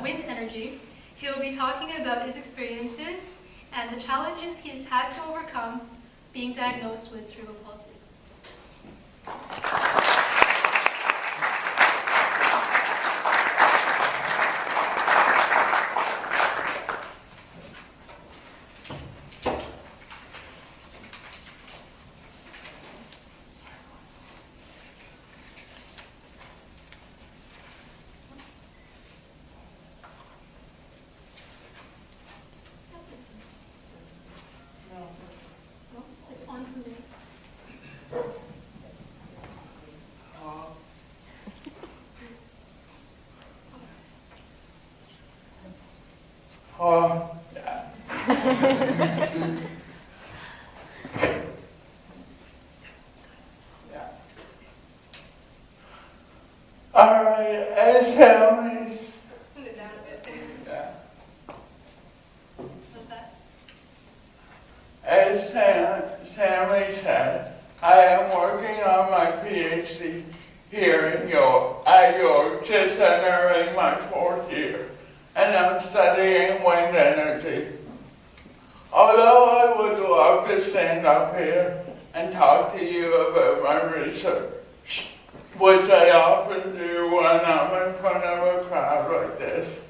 wind energy. He will be talking about his experiences and the challenges he's had to overcome being diagnosed with cerebral palsy. Alright, as families. Let's tune it down a bit. Yeah. What's that? As Sammy said, I am working on my PhD here at York, just entering my 4th year, and I'm studying wind energy. Although I would love to stand up here and talk to you about my research, which I often do when I'm in front of a crowd like this,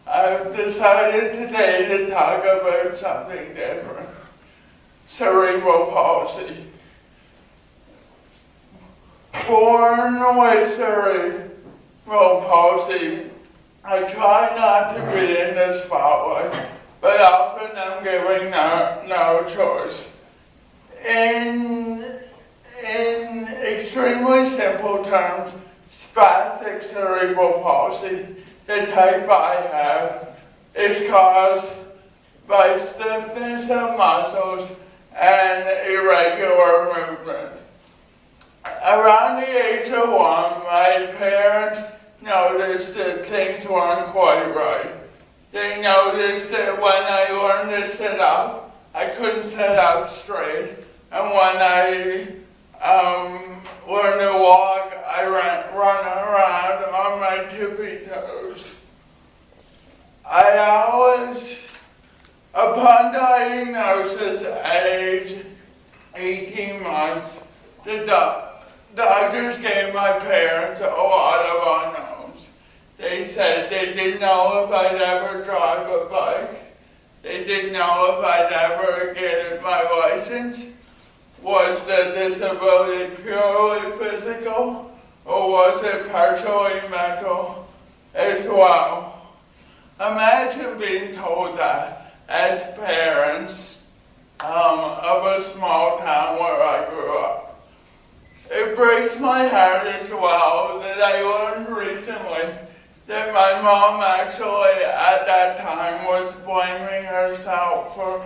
I've decided today to talk about something different: cerebral palsy. Born with cerebral palsy, I try not to be in the spotlight, but often I'm given no choice. In extremely simple terms, spastic cerebral palsy, the type I have, is caused by stiffness of muscles and irregular movement. Around the age of 1, my parents noticed that things weren't quite right. They noticed that when I learned to sit up, I couldn't sit up straight, and when I learned to walk, I run around on my tippy toes. Upon diagnosis at age 18 months, the doctors gave my parents a lot of unknowns. They said they didn't know if I'd ever drive a bike. They didn't know if I'd ever get my license. Was the disability purely physical, or was it partially mental as well? Imagine being told that as parents of a small town where I grew up. It breaks my heart as well that I learned recently that my mom actually at that time was blaming herself for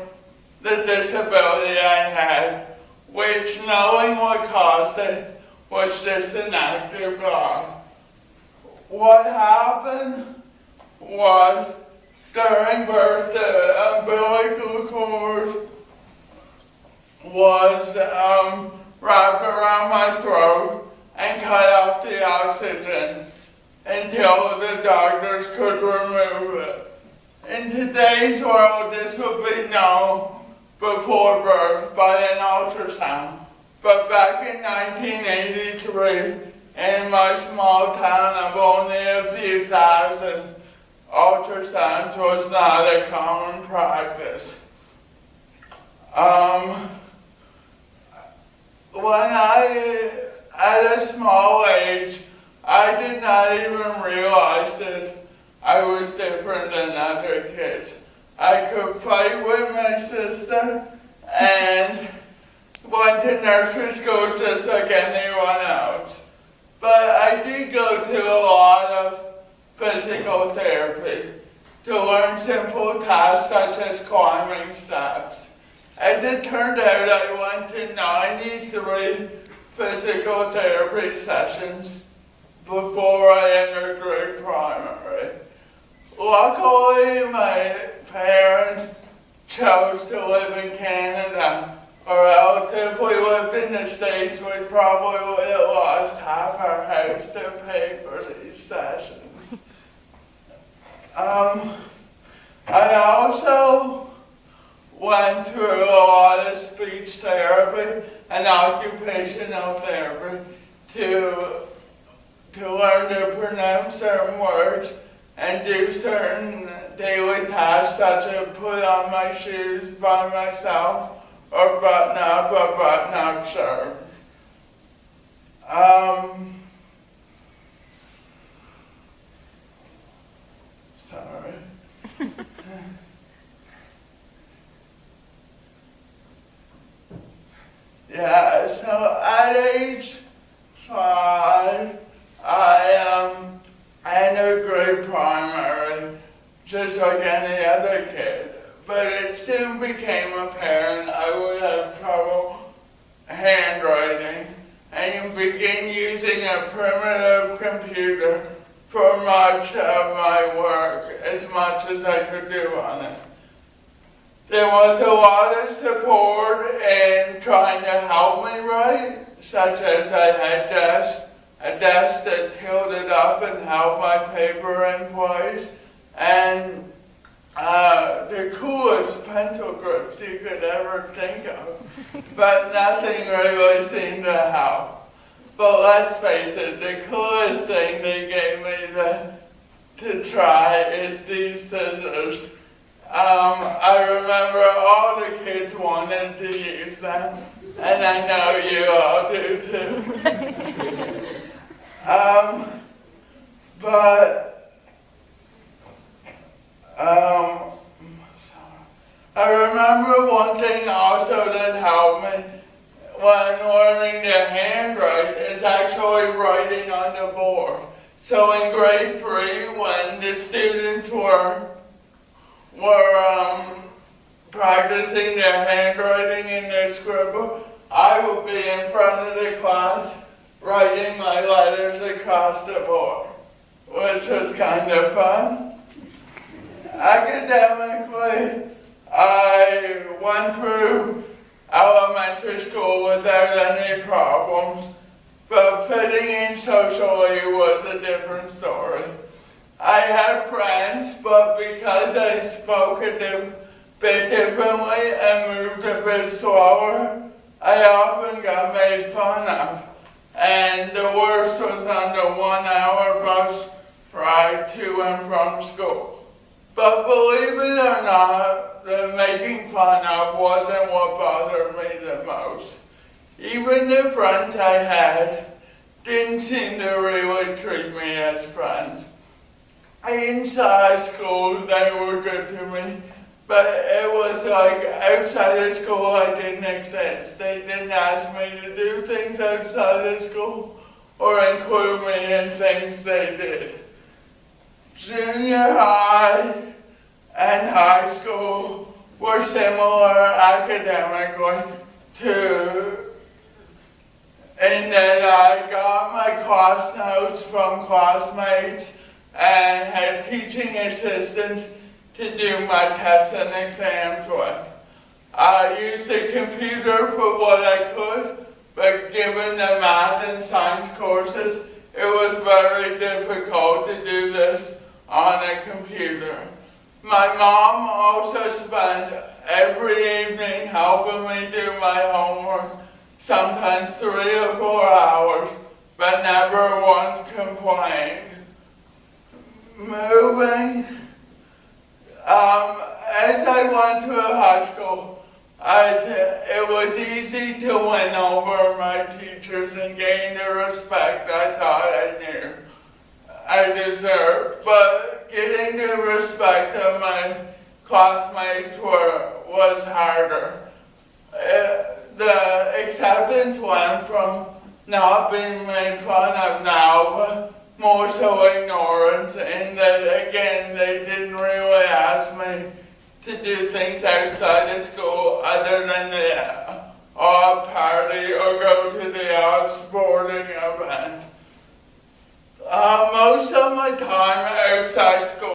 the disability I had, which, knowing what caused it, was just an act of God. What happened was, during birth, the umbilical cord was wrapped around my throat and cut off the oxygen until the doctors could remove it. In today's world, this would be known before birth by an ultrasound. But back in 1983, in my small town of only a few thousand, ultrasounds was not a common practice. At a small age, I did not even realize that I was different than other kids. I could fight with my sister and went to nursery school just like anyone else. But I did go to a lot of physical therapy to learn simple tasks such as climbing steps. As it turned out, I went to 93 physical therapy sessions before I entered grade primary. Luckily, my parents chose to live in Canada, or else if we lived in the States, we probably would have lost half our house to pay for these sessions. I also went through a lot of speech therapy and occupational therapy to learn to pronounce certain words and do certain daily tasks, such as put on my shoes by myself or button up a button-up shirt. Sorry. Yeah, so at age 5, I entered grade primary, just like any other kid. But it soon became apparent I would have trouble handwriting and begin using a primitive computer for much of my work, as much as I could do on it. There was a lot of support in trying to help me write, such as I had a desk that tilted up and held my paper in place, and the coolest pencil grips you could ever think of, but nothing really seemed to help. But let's face it, the coolest thing they gave me to try is these scissors. I remember all the kids wanted to use them, and I know you all do too. I remember one thing also that helped me when learning to handwrite is actually writing on the board. So in grade 3, when the students were practicing their handwriting in their scribble, I would be in front of the class writing my letters across the board, which was kind of fun. Academically, I went through elementary school without any problems, but fitting in socially was a different story. I had friends, but because I spoke a bit differently and moved a bit slower, I often got made fun of. And the worst was on the 1-hour bus ride to and from school. But believe it or not, the making fun of wasn't what bothered me the most. Even the friends I had didn't seem to really treat me as friends. Inside school, they were good to me, but it was like outside of school I didn't exist. They didn't ask me to do things outside of school or include me in things they did. Junior high and high school were similar academically in that I got my class notes from classmates and had teaching assistants to do my tests and exams with. I used the computer for what I could, but given the math and science courses, it was very difficult to do this on a computer. My mom also spent every evening helping me do my homework, sometimes 3 or 4 hours, but never once complained. Moving, as I went to high school, it was easy to win over my teachers and gain the respect I thought I knew I deserved, but getting the respect of my classmates was harder. The acceptance went from not being made fun of now, but more so ignorance, in that again they didn't really ask me to do things outside of school other than the odd party or go to the odd sporting event. Most of my time outside school